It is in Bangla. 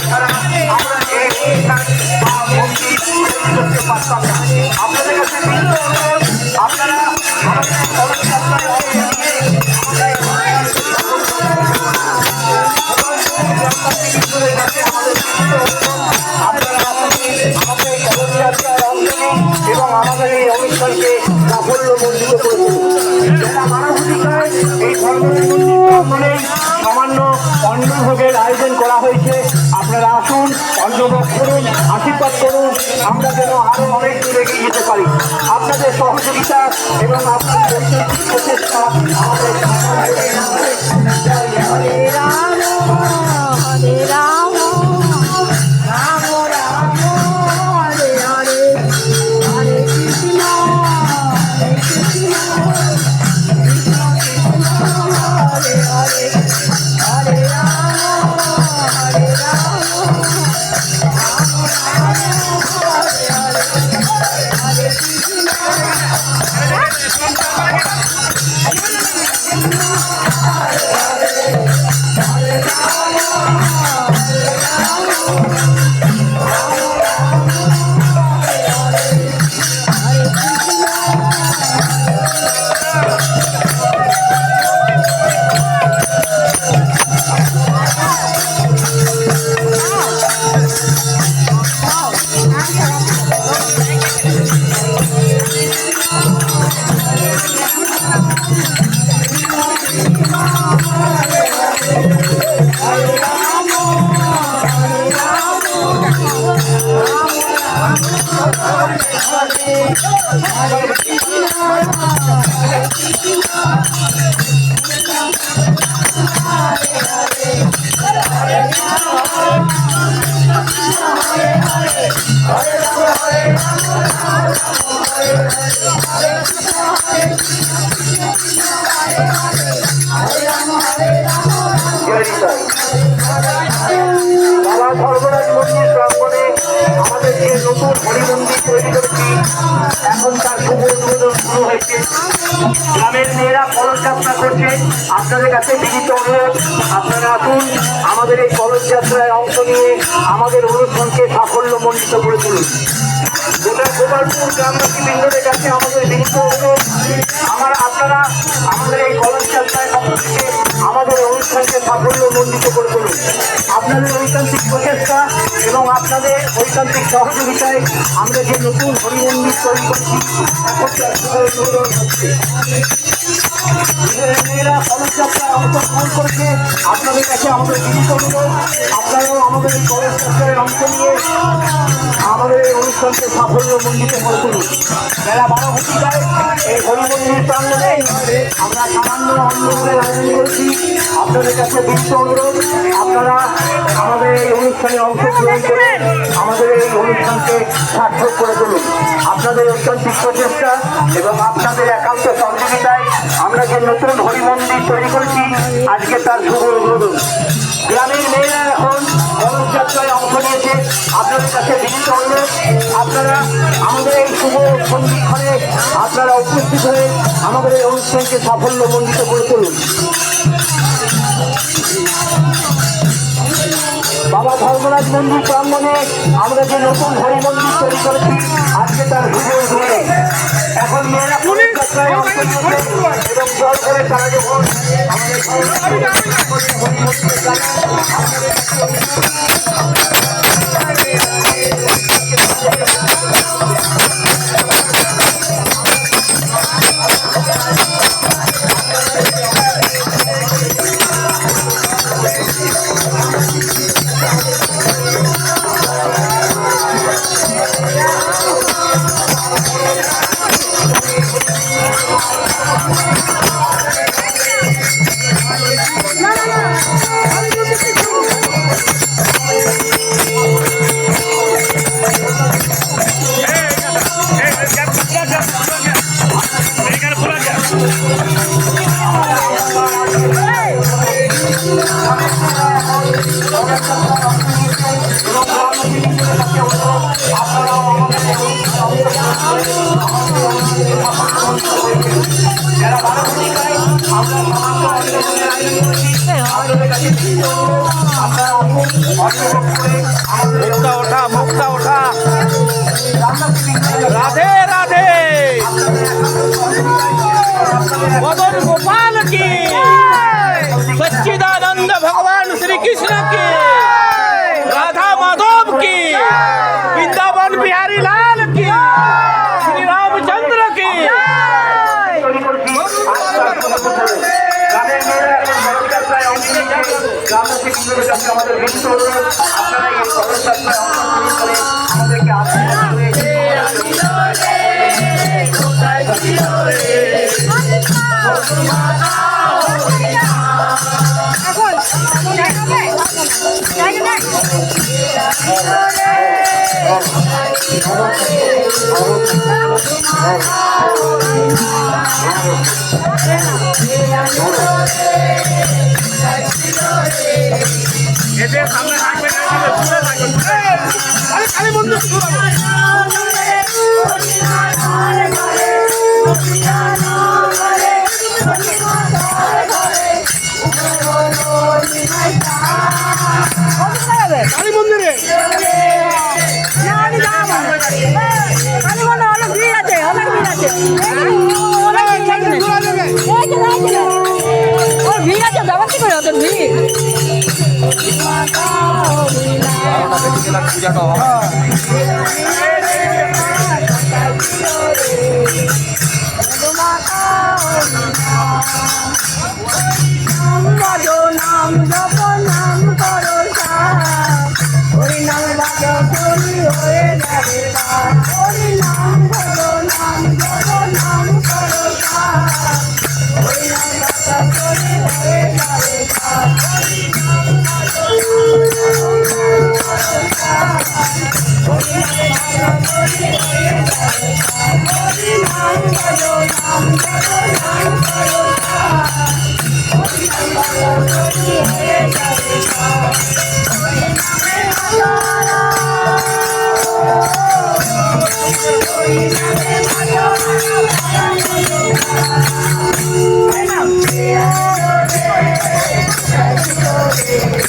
ছাড়া আমরা এই অনুষ্ঠান বা মন্দির করতে পারতাম না। আপনাদের কাছে আপনারা আমাদের কলমযাত্রায় অংশ নিয়ে এবং আমাদের এই অনুষ্ঠানকে সাফল্যমণ্ডিত করেছে। যারা মানবাধিকার এই ধর্মমন্দির সামান্য অন্নভোগের আয়োজন করা হয়েছে। আপনারা আসুন, অন্নভোগ করুন, আশীর্বাদ করুন, আমরা যেন আরো অনেক দূর এগিয়ে যেতে পারি। আপনাদের সহযোগিতা এবং আপনাদের প্রচেষ্টা আমাদের হরে রাম হরে রাম রাম রাম হরে হরে হরে কৃষ্ণ হরে কৃষ্ণ কৃষ্ণ কৃষ্ণ হরে হরে হরে রাম হরে রাম রাম রাম হরে হরে হরে কৃষ্ণ বাবা ধর্মরাজ মন্দির প্রাঙ্গণে আমাদের যে নতুন হরিমন্দির তৈরি করেছি, এখন তার শুভ উদ্বোধন শুরু হয়েছে। গ্রামের মেয়েরা কলসযাত্রা করছে। আপনাদের কাছে বিনীত অনুরোধ, আপনারা আসুন, আমাদের এই কলসযাত্রায় অংশ নিয়ে আমাদের অনুষ্ঠানকে সাফল্যমণ্ডিত করে তুলুন। গোটা গোপালপুর গ্রামবাসী বৃন্দদের কাছে আমাদের বিনীত অনুরোধ, আপনারা আমাদের এই কলসযাত্রায় অংশ নিয়ে আমাদের অনুষ্ঠানকে সাফল্যমণ্ডিত করে তুলুন। আপনাদের ঐকান্তিক প্রচেষ্টা এবং আপনাদের ঐকান্তিক সহযোগিতায় আমরা যে নতুন হরিমন্দির তৈরি করছি, মেয়েরা কলসযাত্রায় অংশগ্রহণ করেছে। আপনাদের কাছে আমাদের বিনীত অনুরোধ, আপনারাও আমাদের এই কলসযাত্রায় অংশ নিয়ে আমাদের এই অনুষ্ঠানকে সাফল্যমণ্ডিত করে তুলুন। যারা মানবাধিকার এই হরিমন্দির প্রাঙ্গণে আমরা সামান্য অন্নভোগের আয়োজন করেছি। আপনাদের কাছে বিনীত অনুরোধ, আপনারা আমাদের এই অনুষ্ঠানে অংশগ্রহণ করে আমাদের এই অনুষ্ঠানকে সার্থক করে তুলুন। আপনাদের ঐকান্তিক প্রচেষ্টা এবং আপনাদের একান্ত সহযোগিতায় আমরা যে নতুন হরিমন্দির তৈরি করেছি, আজকে তার শুভ উদ্বোধন। গ্রামের মেয়েরা এখন কলসযাত্রায় অংশ নিয়েছে। আপনাদের কাছে বিনীত অনুরোধ, আপনারা আমাদের এই শুভ সন্ধিক্ষণে আপনারা উপস্থিত হয়ে আমাদের এই অনুষ্ঠানকে সাফল্যমণ্ডিত করে তুলুন। বাবা ধর্মরাজ মন্দির প্রাঙ্গণে আমরা যে নতুন হরিমন্দির তৈরি করেছি, আজকে তার শুভ উদ্বোধন। এখন মেয়েরা কলসযাত্রায় অংশ নিয়েছে এবং জল করে তারা যখন অংশগ্রহণ করে আমাদের মুক্তা ওঠা মুক্তা ওঠা রান্নাশ্রী রাধে রাধে मदन गोपाल की सच्चिदानंद भगवान श्री कृष्ण की राधा माधव की वृंदावन बिहारी लाल की श्री रामचंद्र की আমাদের বিনীত অনুরোধ আপনারা এই কর্মযাত্রায় অংশগ্রহণ করে আমাদেরকে আশীর্বাদ এদের সামনে থাকবে না দূরে থাকবে আরে কালী বন্ধু কালী মন্দিরে ভিড় আছে ব্যবস্থা করে ওদের ভিড় পূজাটা নাম জপ নাম করো হরি নাম বাজো হরি হয়ে যাবে হরি নাম ভজো নাম জপ নাম করো হরি নাম বাজো হরি হয়ে যাবে হরি নাম বাজো হরি নাম বাজো হরি হয়ে যাবে হরি নাম বাজো নাম জপ নাম করো Thank you.